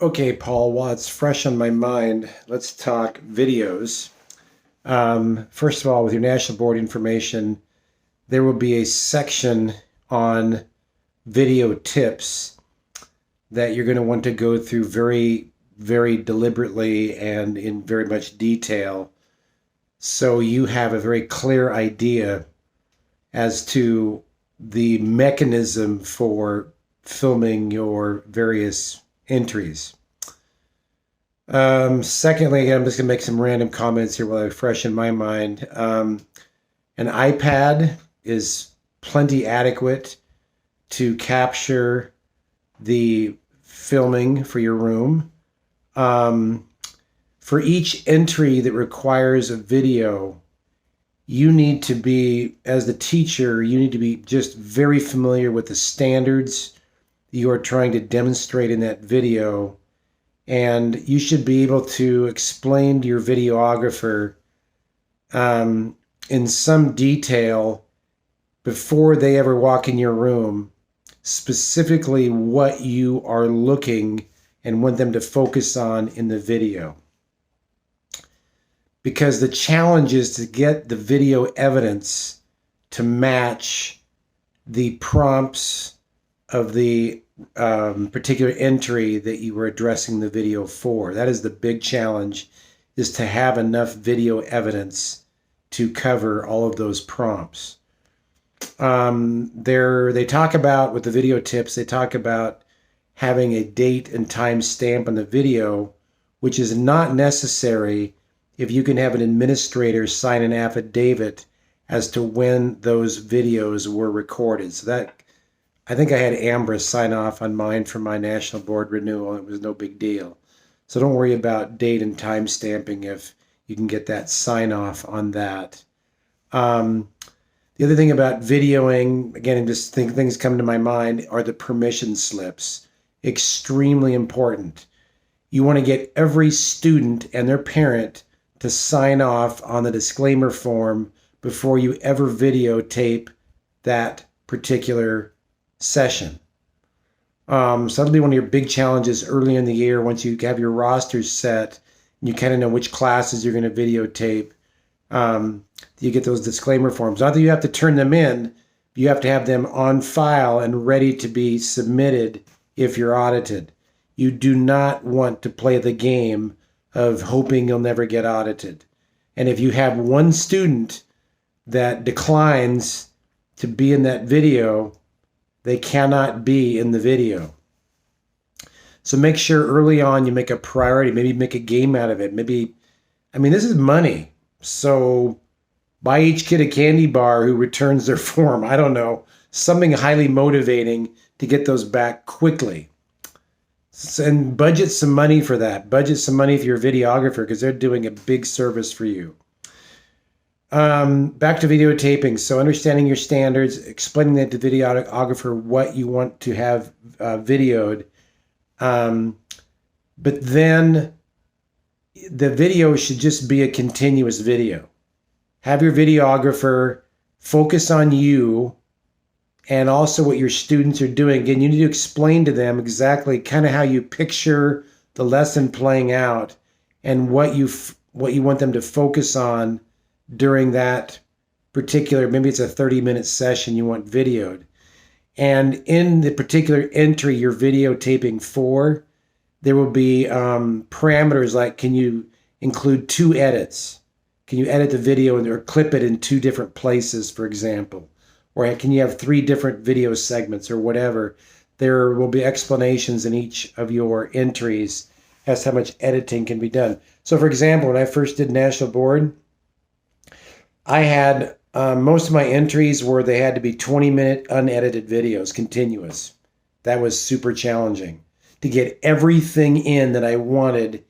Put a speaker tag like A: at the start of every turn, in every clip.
A: Okay, Paul, while it's fresh on my mind, let's talk videos. First of all, with your national board information, there will be a section on video tips that you're going to want to go through very, very deliberately and in very much detail so you have a very clear idea as to the mechanism for filming your various entries. Secondly, again, I'm just going to make some random comments here while I fresh in my mind. An iPad is plenty adequate to capture the filming for your room. Um, for each entry that requires a video, you need to be, as the teacher, you need to be just very familiar with the standards you are trying to demonstrate in that video, and you should be able to explain to your videographer in some detail before they ever walk in your room specifically what you are looking and want them to focus on in the video. Because the challenge is to get the video evidence to match the prompts of the particular entry that you were addressing the video for. That is the big challenge, is to have enough video evidence to cover all of those prompts. They talk about, with the video tips, they talk about having a date and time stamp on the video, which is not necessary if you can have an administrator sign an affidavit as to when those videos were recorded. So that, I think I had Ambra sign off on mine for my national board renewal. It was no big deal. So don't worry about date and time stamping if you can get that sign off on that. The other thing about videoing, again, just things come to my mind, are the permission slips. Extremely important. You want to get every student and their parent to sign off on the disclaimer form before you ever videotape that particular session. So that'll be one of your big challenges early in the year once you have your rosters set and you kind of know which classes you're going to videotape. You get those disclaimer forms. Not that you have to turn them in, you have to have them on file and ready to be submitted if you're audited. You do not want to play the game of hoping you'll never get audited. And if you have one student that declines to be in that video, they cannot be in the video. So make sure early on you make a priority, maybe make a game out of it. This is money. So buy each kid a candy bar who returns their form. I don't know, something highly motivating to get those back quickly. And budget some money for that. Budget some money for your videographer because they're doing a big service for you. Back to videotaping. So understanding your standards, explaining that to the videographer what you want to have videoed. But then the video should just be a continuous video. Have your videographer focus on you and also what your students are doing. Again, you need to explain to them exactly kind of how you picture the lesson playing out and what you want them to focus on during that particular, maybe it's a 30-minute session you want videoed. And in the particular entry you're videotaping for, there will be parameters like, can you include 2 edits? Can you edit the video or clip it in 2 different places, for example? Or can you have 3 different video segments or whatever? There will be explanations in each of your entries as to how much editing can be done. So for example, when I first did National Board, I had most of my entries where they had to be 20-minute unedited videos, continuous. That was super challenging to get everything in that I wanted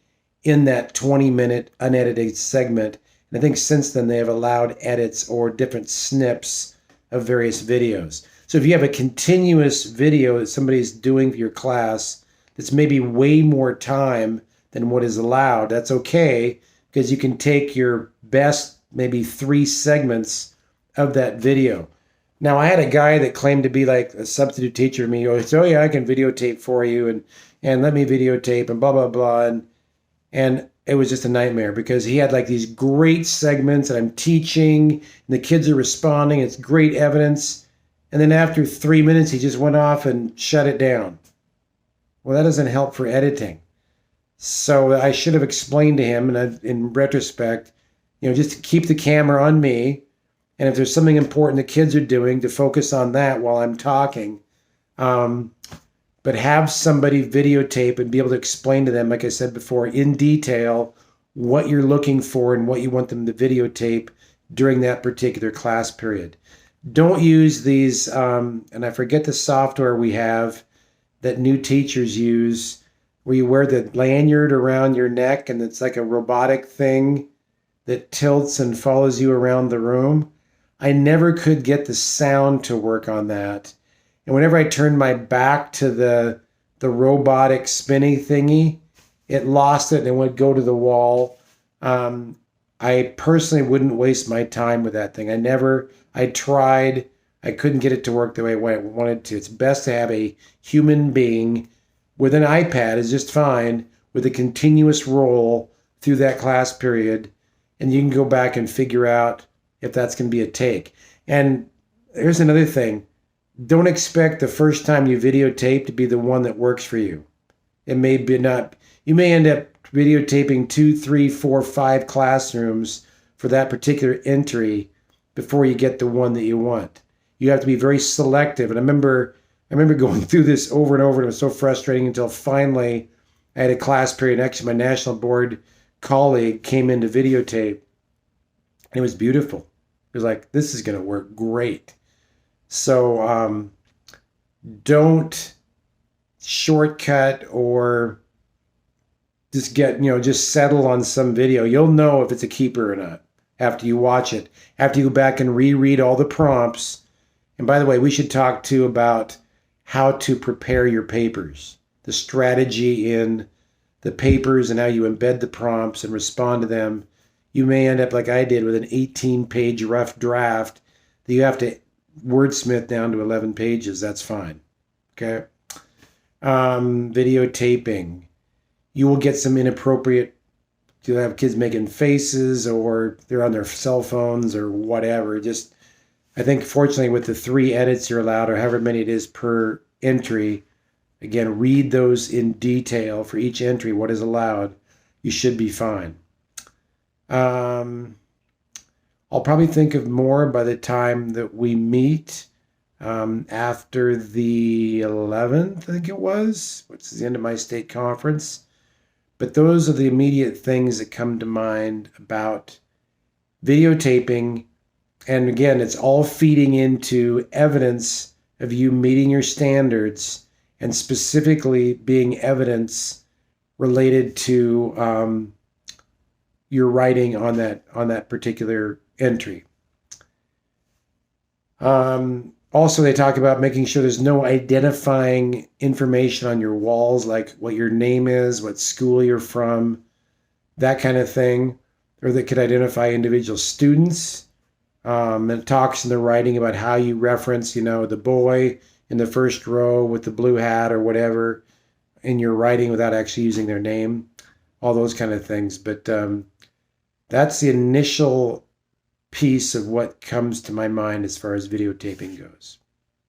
A: in that 20-minute unedited segment. And I think since then they have allowed edits or different snips of various videos. So if you have a continuous video that somebody's doing for your class that's maybe way more time than what is allowed, that's okay, because you can take your best maybe 3 segments of that video. Now, I had a guy that claimed to be like a substitute teacher to me. He goes, oh yeah, I can videotape for you. And and let me videotape and blah, blah, blah. And it was just a nightmare because he had like these great segments and I'm teaching and the kids are responding. It's great evidence. And then after 3 minutes, he just went off and shut it down. Well, that doesn't help for editing. So I should have explained to him, and in retrospect, just to keep the camera on me. And if there's something important the kids are doing, to focus on that while I'm talking. But have somebody videotape and be able to explain to them, like I said before, in detail what you're looking for and what you want them to videotape during that particular class period. Don't use these, and I forget the software we have that new teachers use, where you wear the lanyard around your neck and it's like a robotic thing that tilts and follows you around the room. I never could get the sound to work on that. And whenever I turned my back to the robotic spinny thingy, it lost it and it would go to the wall. I personally wouldn't waste my time with that thing. I tried, I couldn't get it to work the way I wanted to. It's best to have a human being with an iPad is just fine, with a continuous roll through that class period. And you can go back and figure out if that's going to be a take. And here's another thing. Don't expect the first time you videotape to be the one that works for you. It may be not. You may end up videotaping 2, 3, 4, 5 classrooms for that particular entry before you get the one that you want. You have to be very selective. And I remember going through this over and over, and it was so frustrating until finally I had a class period. Actually, my national board colleague came in to videotape, and it was beautiful. It was like, this is going to work great. So don't shortcut or just settle on some video. You'll know if it's a keeper or not after you watch it, after you go back and reread all the prompts. And by the way, we should talk too about how to prepare your papers, the strategy in the papers and how you embed the prompts and respond to them. You may end up like I did with an 18-page rough draft that you have to wordsmith down to 11 pages. That's fine. Okay. Videotaping. You will get some inappropriate, you'll have kids making faces or they're on their cell phones or whatever. I think fortunately with the 3 edits you're allowed, or however many it is per entry, again, read those in detail for each entry, what is allowed. You should be fine. I'll probably think of more by the time that we meet after the 11th, I think it was, which is the end of my state conference. But those are the immediate things that come to mind about videotaping. And again, it's all feeding into evidence of you meeting your standards, and specifically being evidence related to your writing on that particular entry. Also, they talk about making sure there's no identifying information on your walls, like what your name is, what school you're from, that kind of thing, or that could identify individual students. And it talks in the writing about how you reference, the boy in the first row with the blue hat or whatever in your writing without actually using their name, all those kind of things. But that's the initial piece of what comes to my mind as far as videotaping goes.